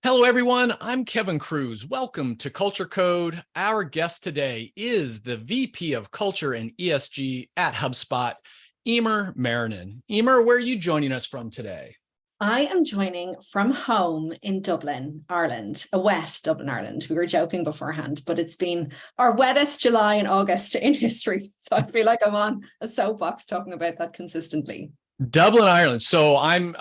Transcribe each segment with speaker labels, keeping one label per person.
Speaker 1: Hello, everyone. I'm Kevin Cruz. Welcome to Culture Code. Our guest today is the VP of Culture and ESG at HubSpot, Eimear Marrinan. Eimear, where are you joining us from today?
Speaker 2: I am joining from home in Dublin, Ireland, a wet Dublin, Ireland. We were joking beforehand, but it's been our wettest July and August in history. So I feel like I'm on a soapbox talking about that consistently.
Speaker 1: Dublin, Ireland. So I'm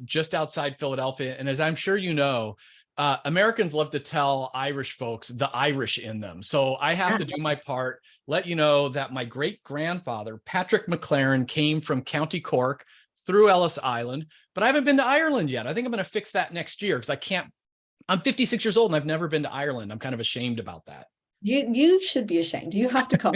Speaker 1: just outside Philadelphia. And as I'm sure you know, Americans love to tell Irish folks the Irish in them. So I have to do my part, let you know that my great-grandfather, Patrick McLaren, came from County Cork through Ellis Island, but I haven't been to Ireland yet. I think I'm going to fix that next year because I'm 56 years old and I've never been to Ireland. I'm kind of ashamed about that.
Speaker 2: You should be ashamed. You have to come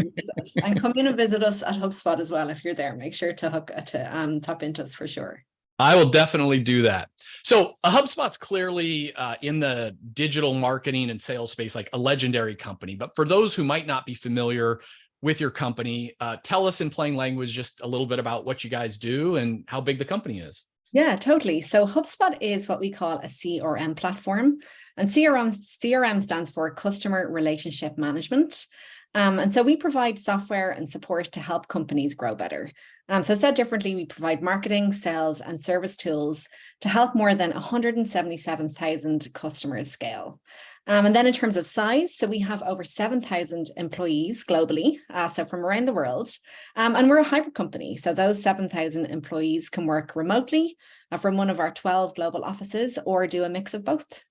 Speaker 2: and come in and visit us at HubSpot as well. If you're there, make sure to tap into us for sure.
Speaker 1: I will definitely do that. So HubSpot's clearly in the digital marketing and sales space, like a legendary company. But for those who might not be familiar with your company, tell us in plain language just a little bit about what you guys do and how big the company is.
Speaker 2: Yeah, totally. So HubSpot is what we call a CRM platform. And CRM stands for Customer Relationship Management. And so we provide software and support to help companies grow better. So said differently, we provide marketing, sales, and service tools to help more than 177,000 customers scale. And then in terms of size, so we have over 7,000 employees globally, so from around the world. And we're a hybrid company. So those 7,000 employees can work remotely from one of our 12 global offices or do a mix of both.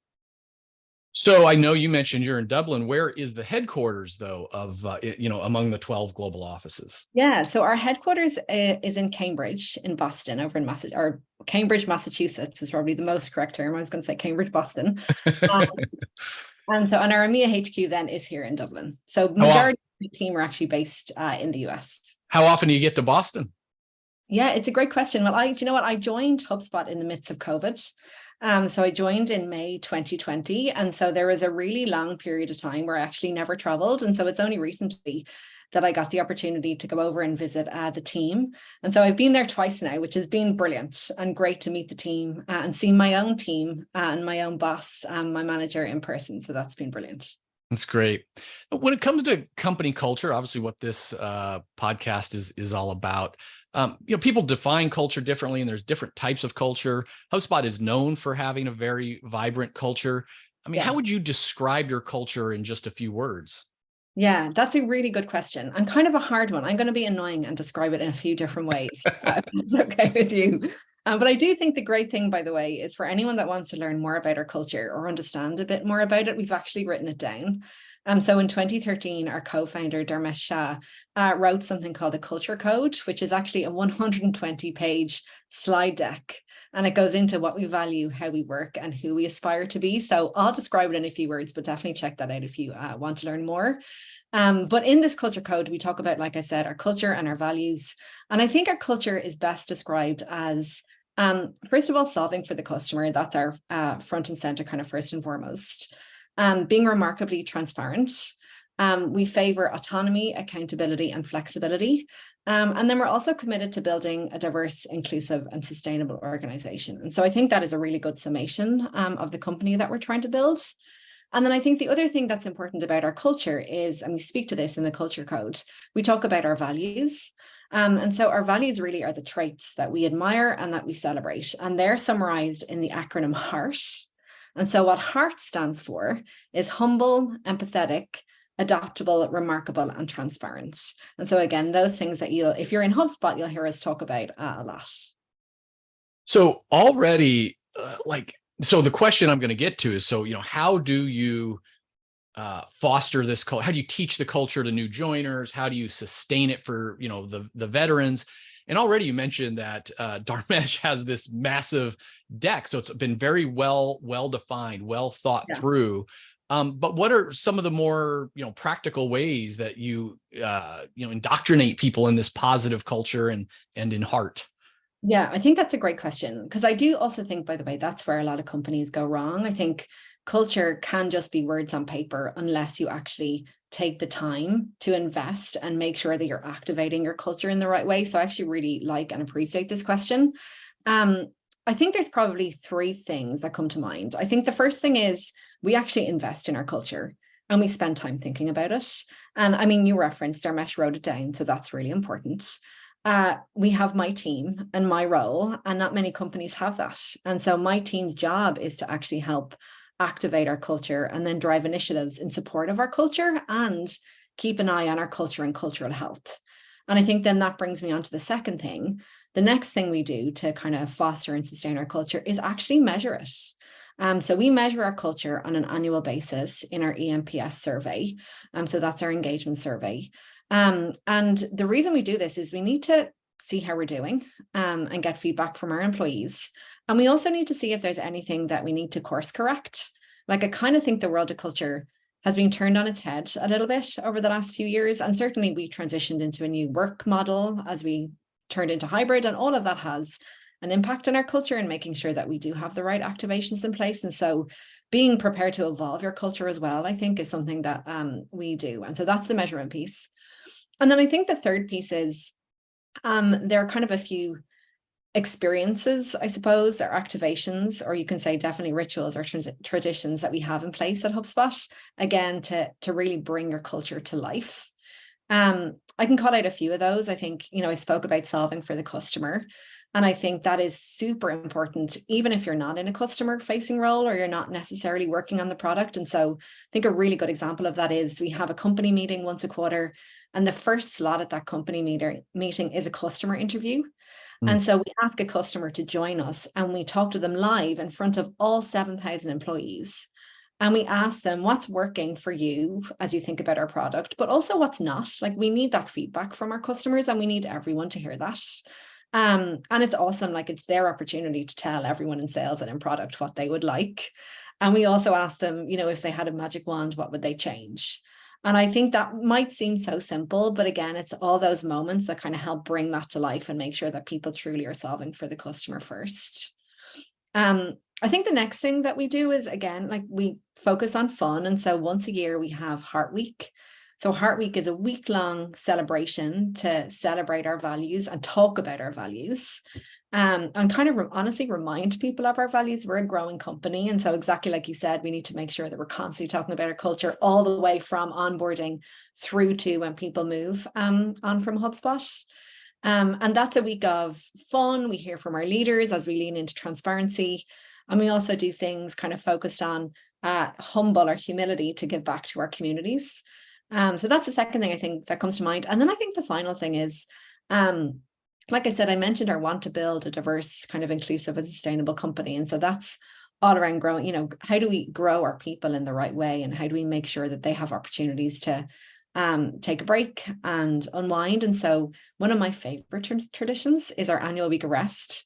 Speaker 1: So I know you mentioned you're in Dublin. Where is the headquarters, though, of, among the 12 global offices?
Speaker 2: Yeah, so our headquarters is in Cambridge, in Boston, over in or Cambridge, Massachusetts is probably the most correct term. I was going to say Cambridge, Boston. And our Eimear HQ then is here in Dublin. So majority of the team are actually based in the US.
Speaker 1: How often do you get to Boston?
Speaker 2: Yeah, it's a great question. Well, I joined HubSpot in the midst of COVID. So I joined in May 2020. And so there was a really long period of time where I actually never traveled. And so it's only recently that I got the opportunity to go over and visit the team. And so I've been there twice now, which has been brilliant and great to meet the team and see my own team and my own boss and my manager in person. So that's been brilliant.
Speaker 1: That's great. When it comes to company culture, obviously what this podcast is all about, people define culture differently and there's different types of culture. HubSpot is known for having a very vibrant culture. I mean, How would you describe your culture in just a few words?
Speaker 2: Yeah, that's a really good question and kind of a hard one. I'm going to be annoying and describe it in a few different ways. If that's okay with you. But I do think the great thing, by the way, is for anyone that wants to learn more about our culture or understand a bit more about it, we've actually written it down. So in 2013, our co-founder, Dharmesh Shah, wrote something called the Culture Code, which is actually a 120-page slide deck. And it goes into what we value, how we work, and who we aspire to be. So I'll describe it in a few words, but definitely check that out if you want to learn more. But in this Culture Code, we talk about, like I said, our culture and our values. And I think our culture is best described as, first of all, solving for the customer. That's our front and center kind of first and foremost. Being remarkably transparent. We favor autonomy, accountability, and flexibility. And then we're also committed to building a diverse, inclusive, and sustainable organization. And so I think that is a really good summation of the company that we're trying to build. And then I think the other thing that's important about our culture is, and we speak to this in the Culture Code, we talk about our values. And so our values really are the traits that we admire and that we celebrate. And they're summarized in the acronym HEART. And so what HEART stands for is humble, empathetic, adaptable, remarkable, and transparent. And so again, those things that if you're in HubSpot, you'll hear us talk about a lot.
Speaker 1: So already, so the question I'm going to get to is, how do you foster this culture? How do you teach the culture to new joiners? How do you sustain it for, the veterans? And already you mentioned that Dharmesh has this massive deck. So it's been very well defined, well thought through. But what are some of the more, practical ways that you, indoctrinate people in this positive culture and in heart?
Speaker 2: Yeah, I think that's a great question, because I do also think, by the way, that's where a lot of companies go wrong. I think culture can just be words on paper unless you actually take the time to invest and make sure that you're activating your culture in the right way. So I actually really like and appreciate this question. I think there's probably three things that come to mind. I think the first thing is we actually invest in our culture and we spend time thinking about it. And I mean, you referenced Dharmesh wrote it down, so that's really important. We have my team and my role, and not many companies have that. And so my team's job is to actually help activate our culture and then drive initiatives in support of our culture and keep an eye on our culture and cultural health. And I think then that brings me on to the second thing. The next thing we do to kind of foster and sustain our culture is actually measure it. So we measure our culture on an annual basis in our EMPS survey. So that's our engagement survey. And the reason we do this is we need to see how we're doing and get feedback from our employees. And we also need to see if there's anything that we need to course correct. Like, I kind of think the world of culture has been turned on its head a little bit over the last few years. And certainly we transitioned into a new work model as we turned into hybrid, and all of that has an impact on our culture and making sure that we do have the right activations in place. And so being prepared to evolve your culture as well, I think, is something that we do. And so that's the measurement piece. And then I think the third piece is there are kind of a few experiences, I suppose, or activations, or you can say definitely rituals or traditions that we have in place at HubSpot, again, to really bring your culture to life. I can call out a few of those. I think, I spoke about solving for the customer. And I think that is super important, even if you're not in a customer facing role or you're not necessarily working on the product. And so I think a really good example of that is we have a company meeting once a quarter, and the first slot at that company meeting is a customer interview. And so we ask a customer to join us and we talk to them live in front of all 7,000 employees. And we ask them what's working for you as you think about our product, but also what's not. Like, we need that feedback from our customers and we need everyone to hear that. And it's awesome. Like, it's their opportunity to tell everyone in sales and in product what they would like. And we also ask them, if they had a magic wand, what would they change? And I think that might seem so simple, but again, it's all those moments that kind of help bring that to life and make sure that people truly are solving for the customer first. I think the next thing that we do is, again, like, we focus on fun. And so once a year we have Heart Week. So Heart Week is a week-long celebration to celebrate our values and talk about our values. And kind of honestly remind people of our values. We're a growing company. And so exactly like you said, we need to make sure that we're constantly talking about our culture all the way from onboarding through to when people move on from HubSpot. And that's a week of fun. We hear from our leaders as we lean into transparency. And we also do things kind of focused on humble or humility to give back to our communities. So that's the second thing I think that comes to mind. And then I think the final thing is, like I said, I mentioned our want to build a diverse, kind of inclusive and sustainable company. And so that's all around growing, how do we grow our people in the right way? And how do we make sure that they have opportunities to take a break and unwind? And so one of my favorite traditions is our annual week of rest,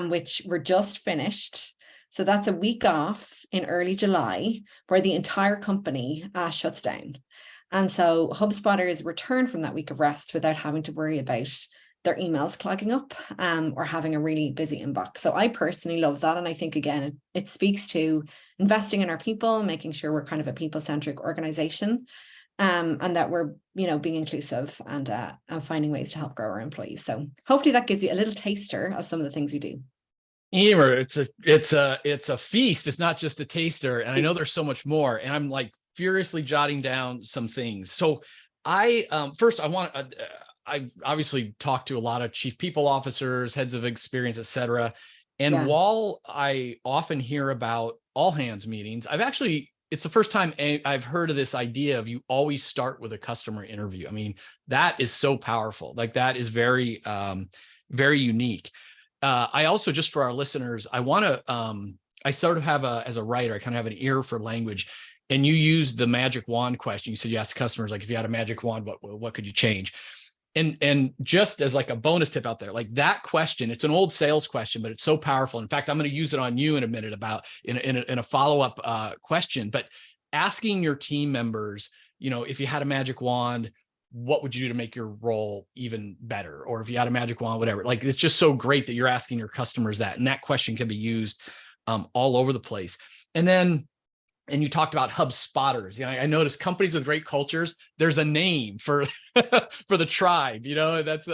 Speaker 2: which we're just finished. So that's a week off in early July where the entire company shuts down. And so HubSpotters return from that week of rest without having to worry about their emails clogging up or having a really busy inbox. So I personally love that. And I think, again, it speaks to investing in our people, making sure we're kind of a people-centric organization, and that we're, being inclusive and finding ways to help grow our employees. So hopefully that gives you a little taster of some of the things we do.
Speaker 1: Eimear, it's a feast. It's not just a taster. And I know there's so much more. And I'm like furiously jotting down some things. So first I want I've obviously talked to a lot of chief people officers, heads of experience, et cetera. And while I often hear about all hands meetings, it's the first time I've heard of this idea of you always start with a customer interview. I mean, that is so powerful. Like, that is very, very unique. I also, just for our listeners, I want to, I sort of have as a writer, I kind of have an ear for language. And you used the magic wand question. You said you asked customers, like, if you had a magic wand, what could you change? And just as like a bonus tip out there, like that question, it's an old sales question, but it's so powerful. In fact, I'm going to use it on you in a minute in a follow-up question, but asking your team members, if you had a magic wand, what would you do to make your role even better? Or if you had a magic wand, whatever. Like, it's just so great that you're asking your customers that, and that question can be used all over the place. And you talked about HubSpotters. I noticed companies with great cultures, there's a name for for the tribe. That's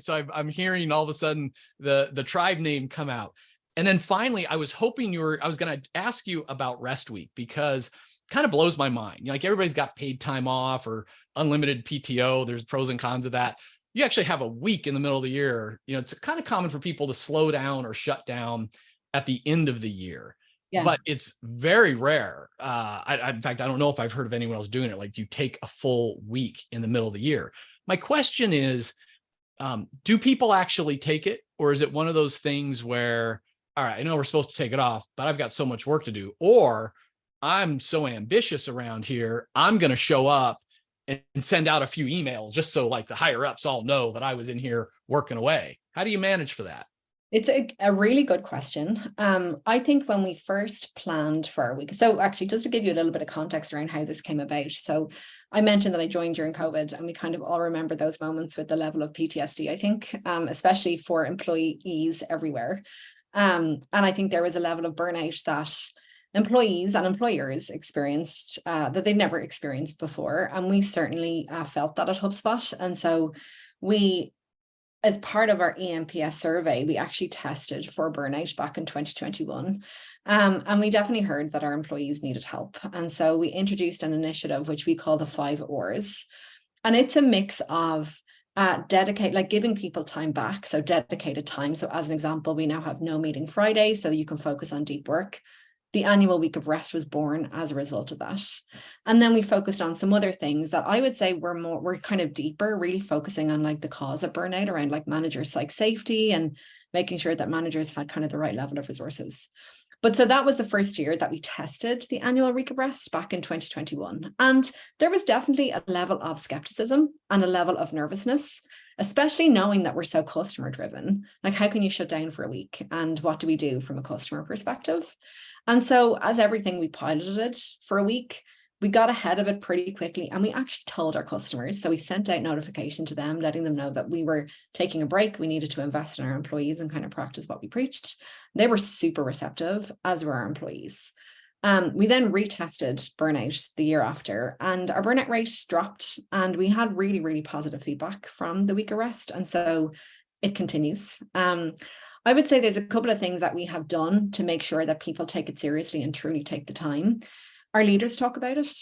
Speaker 1: so I'm hearing all of a sudden the tribe name come out. And then finally, I was going to ask you about rest week, because it kind of blows my mind. You know, like everybody's got paid time off or unlimited PTO. There's pros and cons of that. You actually have a week in the middle of the year. You know, it's kind of common for people to slow down or shut down at the end of the year.
Speaker 2: Yeah.
Speaker 1: But it's very rare. In fact, I don't know if I've heard of anyone else doing it. Like you take a full week in the middle of the year. My question is, do people actually take it? Or is it one of those things where, all right, I know we're supposed to take it off, but I've got so much work to do, or I'm so ambitious around here, I'm going to show up and send out a few emails just so like the higher ups all know that I was in here working away. How do you manage for that?
Speaker 2: It's a really good question. I think when we first planned for our week, so actually just to give you a little bit of context around how this came about. So I mentioned that I joined during COVID, and we kind of all remember those moments with the level of PTSD, I think, especially for employees everywhere. And I think there was a level of burnout that employees and employers experienced that they'd never experienced before. And we certainly felt that at HubSpot. And so we, as part of our EMPS survey, we actually tested for burnout back in 2021. And we definitely heard that our employees needed help. And so we introduced an initiative, which we call the 5 Ors. And it's a mix of like giving people time back. So dedicated time. So as an example, we now have no meeting Fridays so that you can focus on deep work. The annual week of rest was born as a result of that. And then we focused on some other things that I would say we're kind of deeper, really focusing on like the cause of burnout around like managers' psych safety and making sure that managers had kind of the right level of resources. But so that was the first year that we tested the annual week of rest back in 2021. And there was definitely a level of skepticism and a level of nervousness, especially knowing that we're so customer driven. Like, how can you shut down for a week? And what do we do from a customer perspective? And so as everything, we piloted it for a week. We got ahead of it pretty quickly, and we actually told our customers. So we sent out notification to them, letting them know that we were taking a break. We needed to invest in our employees and kind of practice what we preached. They were super receptive, as were our employees. We then retested burnout the year after, and our burnout rate dropped, and we had really, really positive feedback from the week of rest. And so it continues. I would say there's a couple of things that we have done to make sure that people take it seriously and truly take the time. Our leaders talk about it.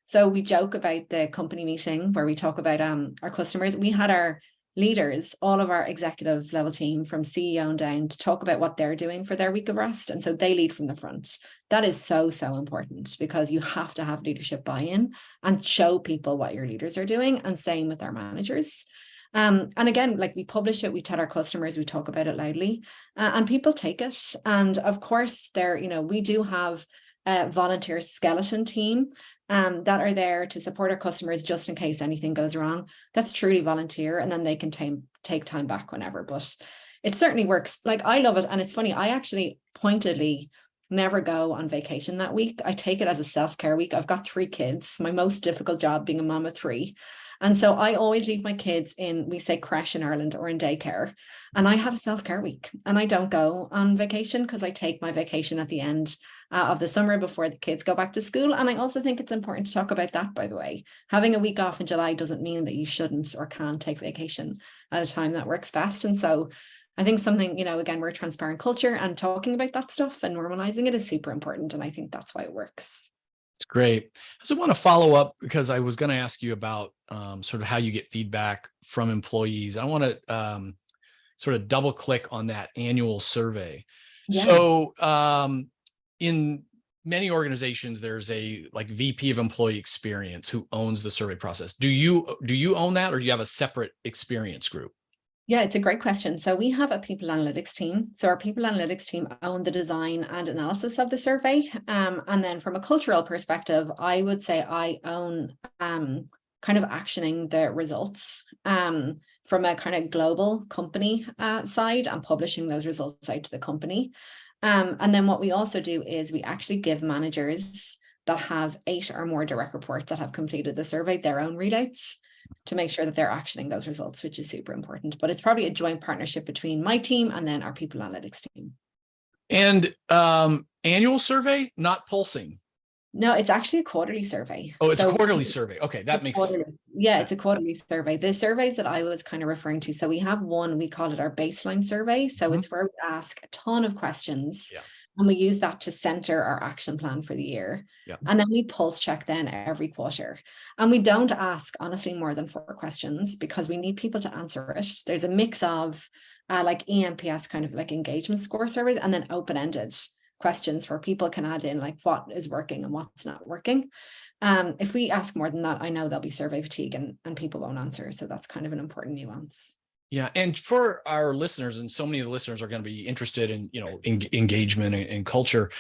Speaker 2: So we joke about the company meeting where we talk about our customers. We had our leaders, all of our executive level team from CEO and down, to talk about what they're doing for their week of rest. And so they lead from the front. That is so, so important, because you have to have leadership buy-in and show people what your leaders are doing, and same with our managers. And again, like we publish it, we tell our customers, we talk about it loudly, and people take it. And of course, we do have a volunteer skeleton team that are there to support our customers just in case anything goes wrong. That's truly volunteer, and then they can take time back whenever. But it certainly works. Like, I love it. And it's funny, I actually pointedly never go on vacation that week. I take it as a self-care week. I've got 3 kids, my most difficult job being a mom of 3. And so I always leave my kids in, we say creche in Ireland, or in daycare. And I have a self-care week, and I don't go on vacation, because I take my vacation at the end of the summer before the kids go back to school. And I also think it's important to talk about that, by the way. Having a week off in July doesn't mean that you shouldn't or can't take vacation at a time that works best. And so I think something, again, we're a transparent culture, and talking about that stuff and normalizing it is super important. And I think that's why it works.
Speaker 1: It's great. I just want to follow up, because I was going to ask you about sort of how you get feedback from employees. I want to sort of double click on that annual survey. Yeah. So in many organizations, there's a like VP of employee experience who owns the survey process. Do you own that, or do you have a separate experience group?
Speaker 2: Yeah, it's a great question. So we have a people analytics team. So our people analytics team own the design and analysis of the survey. And then from a cultural perspective, I would say I own kind of actioning the results from a kind of global company side, and publishing those results out to the company. And then what we also do is we actually give managers that have 8 or more direct reports that have completed the survey their own readouts, to make sure that they're actioning those results, which is super important. But it's probably a joint partnership between my team and then our people analytics team.
Speaker 1: And annual survey, not pulsing.
Speaker 2: No, it's actually a quarterly survey.
Speaker 1: Oh, it's a
Speaker 2: So
Speaker 1: quarterly survey. Okay, that makes sense.
Speaker 2: yeah, it's a quarterly survey. The surveys that I was kind of referring to, so we have one, we call it our baseline survey. So it's where we ask a ton of questions,
Speaker 1: Yeah.
Speaker 2: and we use that to center our action plan for the year.
Speaker 1: Yeah.
Speaker 2: And then we pulse check then every quarter. And we don't ask, honestly, more than 4 questions because we need people to answer it. There's a mix of like EMPS kind of like engagement score surveys, and then open-ended questions where people can add in like what is working and what's not working. If we ask more than that, I know there'll be survey fatigue and people won't answer. So that's kind of an important nuance.
Speaker 1: Yeah. And for our listeners, and so many of the listeners are going to be interested in, engagement and culture.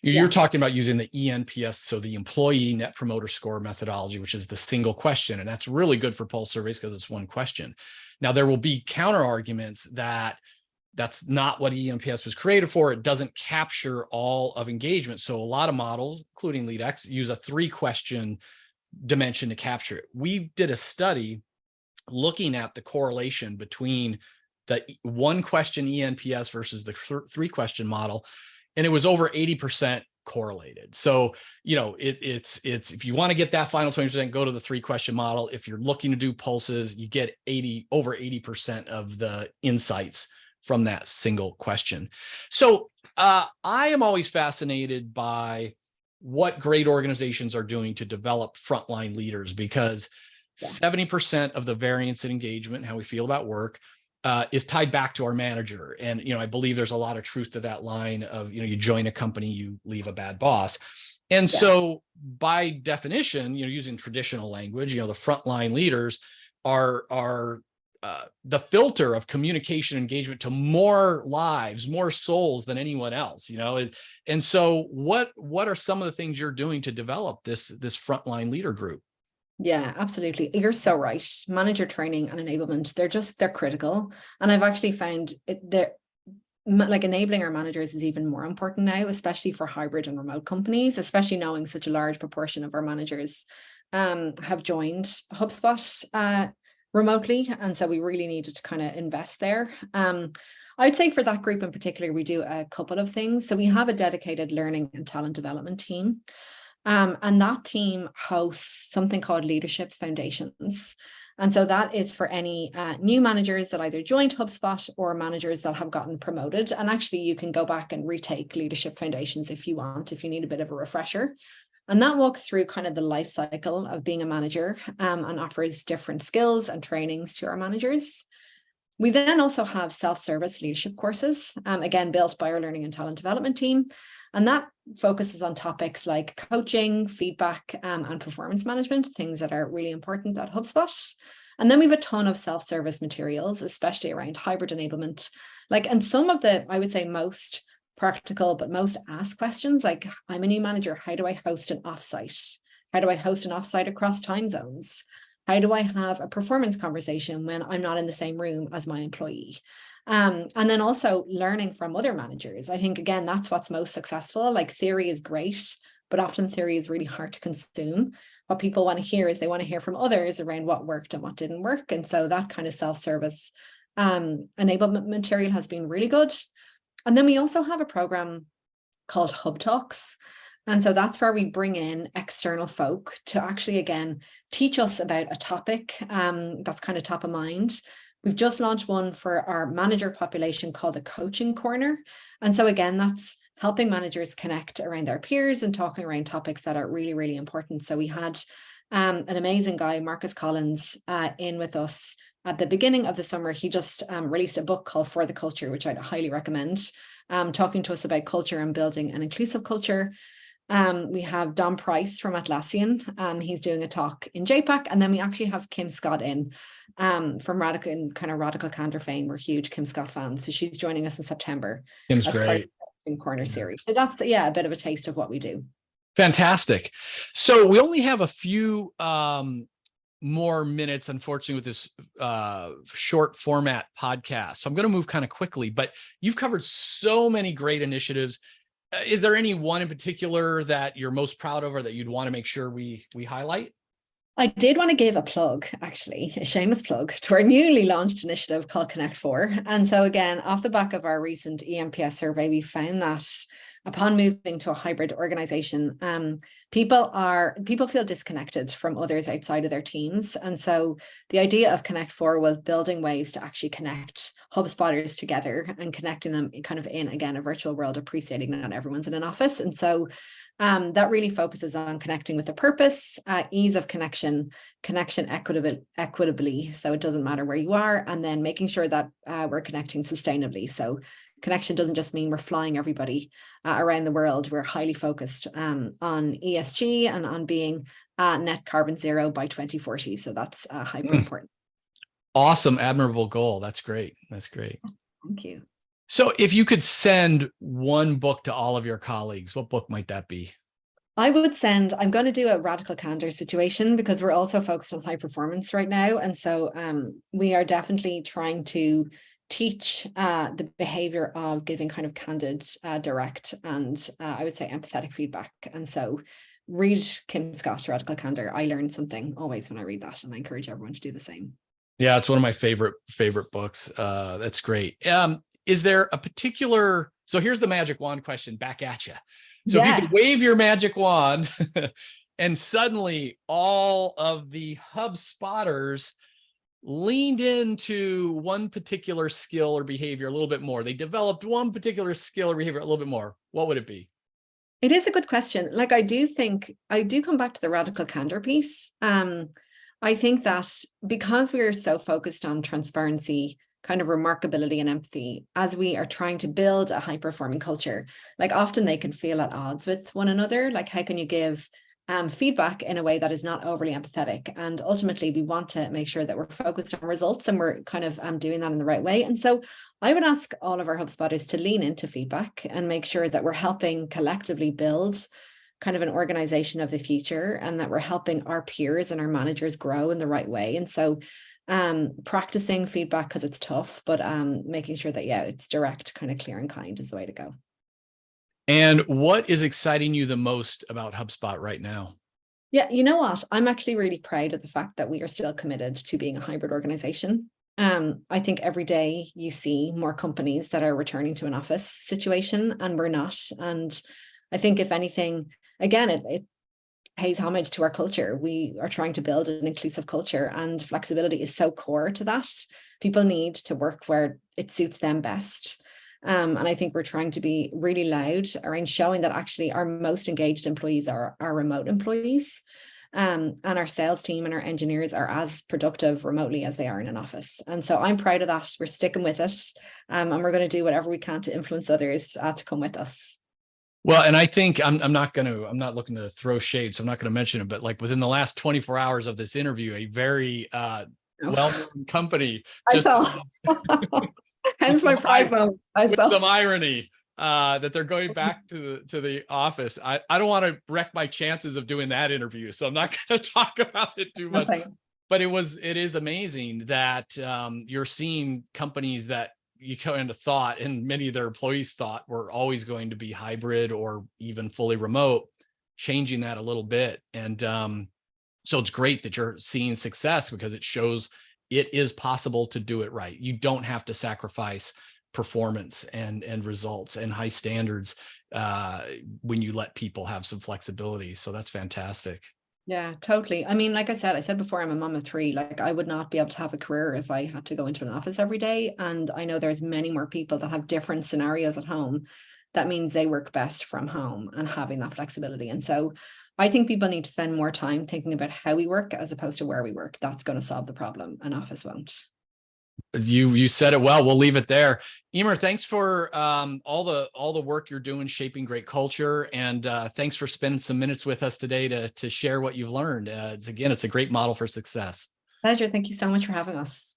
Speaker 1: You're talking about using the ENPS, so the Employee Net Promoter Score methodology, which is the single question. And that's really good for pulse surveys because it's one question. Now, there will be counter arguments that that's not what ENPS was created for. It doesn't capture all of engagement. So a lot of models, including LeadX, use a 3-question dimension to capture it. We did a study looking at the correlation between the 1-question ENPS versus the 3-question model, and it was over 80% correlated. So, it's if you want to get that final 20%, go to the 3-question model. If you're looking to do pulses, you get over 80% of the insights from that single question. So I am always fascinated by what great organizations are doing to develop frontline leaders, because 70% of the variance in engagement, how we feel about work, is tied back to our manager. And, I believe there's a lot of truth to that line of, you join a company, you leave a bad boss. And so by definition, using traditional language, the frontline leaders are the filter of communication engagement to more lives, more souls than anyone else, And so what are some of the things you're doing to develop this frontline leader group?
Speaker 2: Yeah, absolutely. You're so right. Manager training and enablement, they're critical. And I've actually found they're like enabling our managers is even more important now, especially for hybrid and remote companies, especially knowing such a large proportion of our managers have joined HubSpot remotely. And so we really needed to kind of invest there. I'd say for that group in particular, we do a couple of things. So we have a dedicated learning and talent development team. And that team hosts something called Leadership Foundations. And so that is for any new managers that either joined HubSpot or managers that have gotten promoted. And actually, you can go back and retake Leadership Foundations if you want, if you need a bit of a refresher. And that walks through kind of the life cycle of being a manager and offers different skills and trainings to our managers. We then also have self-service leadership courses, again, built by our learning and talent development team. And that focuses on topics like coaching, feedback, and performance management, things that are really important at HubSpot. And then we have a ton of self-service materials, especially around hybrid enablement. And some of the, I would say, most practical, but most asked questions, like, I'm a new manager, how do I host an offsite? How do I host an offsite across time zones? How do I have a performance conversation when I'm not in the same room as my employee? And then also learning from other managers. I think, again, that's what's most successful. Like, theory is great, but often theory is really hard to consume. What people want to hear is they want to hear from others around what worked and what didn't work. And so that kind of self-service enablement material has been really good. And then we also have a program called Hub Talks. And so that's where we bring in external folk to actually, again, teach us about a topic that's kind of top of mind. We've just launched one for our manager population called the Coaching Corner. And so again, that's helping managers connect around their peers and talking around topics that are really, really important. So we had an amazing guy, Marcus Collins, in with us at the beginning of the summer. He just released a book called For the Culture, which I'd highly recommend, talking to us about culture and building an inclusive culture. We have Dom Price from Atlassian. He's doing a talk in JPAC. And then we actually have Kim Scott in from Radical Candor fame. We're huge Kim Scott fans. So she's joining us in September.
Speaker 1: Kim's great. Part of
Speaker 2: the Corner series. So that's, a bit of a taste of what we do.
Speaker 1: Fantastic. So we only have a few more minutes, unfortunately, with this short format podcast. So I'm going to move kind of quickly, but you've covered so many great initiatives. Is there any one in particular that you're most proud of or that you'd want to make sure we highlight?
Speaker 2: I did want to give a plug, actually, a shameless plug, to our newly launched initiative called Connect 4. And so again, off the back of our recent EMPS survey, we found that upon moving to a hybrid organization, people feel disconnected from others outside of their teams. And so the idea of Connect 4 was building ways to actually connect HubSpotters together and connecting them kind of in, again, a virtual world, appreciating that everyone's in an office. And so that really focuses on connecting with a purpose, ease of connection equitably, so it doesn't matter where you are, and then making sure that we're connecting sustainably. So connection doesn't just mean we're flying everybody around the world. We're highly focused on ESG and on being net carbon zero by 2040. So that's hyper important.
Speaker 1: Awesome, admirable goal. That's great. That's great.
Speaker 2: Thank you.
Speaker 1: So if you could send one book to all of your colleagues, what book might that be?
Speaker 2: I'm going to do a radical candor situation, because we're also focused on high performance right now. And so we are definitely trying to teach the behavior of giving kind of candid, direct, and I would say empathetic feedback. And so read Kim Scott's Radical Candor. I learned something always when I read that, and I encourage everyone to do the same.
Speaker 1: Yeah, it's one of my favorite books. That's great. Is there a particular, so here's the magic wand question back at you. So if you could wave your magic wand and suddenly all of the HubSpotters leaned into one particular skill or behavior a little bit more, they developed one particular skill or behavior a little bit more, what would it be?
Speaker 2: It is a good question. Like, I do come back to the radical candor piece. I think that because we are so focused on transparency, kind of remarkability and empathy, as we are trying to build a high-performing culture, like often they can feel at odds with one another. Like, how can you give feedback in a way that is not overly empathetic? And ultimately, we want to make sure that we're focused on results and we're kind of doing that in the right way. And so I would ask all of our HubSpotters to lean into feedback and make sure that we're helping collectively build kind of an organization of the future, and that we're helping our peers and our managers grow in the right way. And so practicing feedback, because it's tough, but making sure that, it's direct, kind of clear and kind is the way to go.
Speaker 1: And what is exciting you the most about HubSpot right now?
Speaker 2: Yeah, you know what? I'm actually really proud of the fact that we are still committed to being a hybrid organization. I think every day you see more companies that are returning to an office situation, and we're not. And I think, if anything, again, it pays homage to our culture. We are trying to build an inclusive culture, and flexibility is so core to that. People need to work where it suits them best. And I think we're trying to be really loud around showing that actually our most engaged employees are our remote employees. And our sales team and our engineers are as productive remotely as they are in an office. And so I'm proud of that. We're sticking with it. And we're going to do whatever we can to influence others to come with us.
Speaker 1: Well, and I think I'm not looking to throw shade, so I'm not going to mention it, but like within the last 24 hours of this interview, a very well-known company
Speaker 2: I saw. Hence my pride moment.
Speaker 1: With some irony that they're going back to the office. I don't want to wreck my chances of doing that interview, so I'm not going to talk about it too much. Okay. But it is amazing that you're seeing companies that you kind of thought, and many of their employees thought, were always going to be hybrid or even fully remote, changing that a little bit. And so it's great that you're seeing success, because it shows it is possible to do it right. You don't have to sacrifice performance and results and high standards when you let people have some flexibility. So that's fantastic.
Speaker 2: Yeah, totally. I mean, like I said before, I'm a mom of 3. Like, I would not be able to have a career if I had to go into an office every day. And I know there's many more people that have different scenarios at home. That means they work best from home and having that flexibility. And so I think people need to spend more time thinking about how we work as opposed to where we work. That's going to solve the problem. An office won't.
Speaker 1: You said it well. We'll leave it there. Eimear, thanks for all the work you're doing shaping great culture, and thanks for spending some minutes with us today to share what you've learned. It's a great model for success.
Speaker 2: Pleasure. Thank you so much for having us.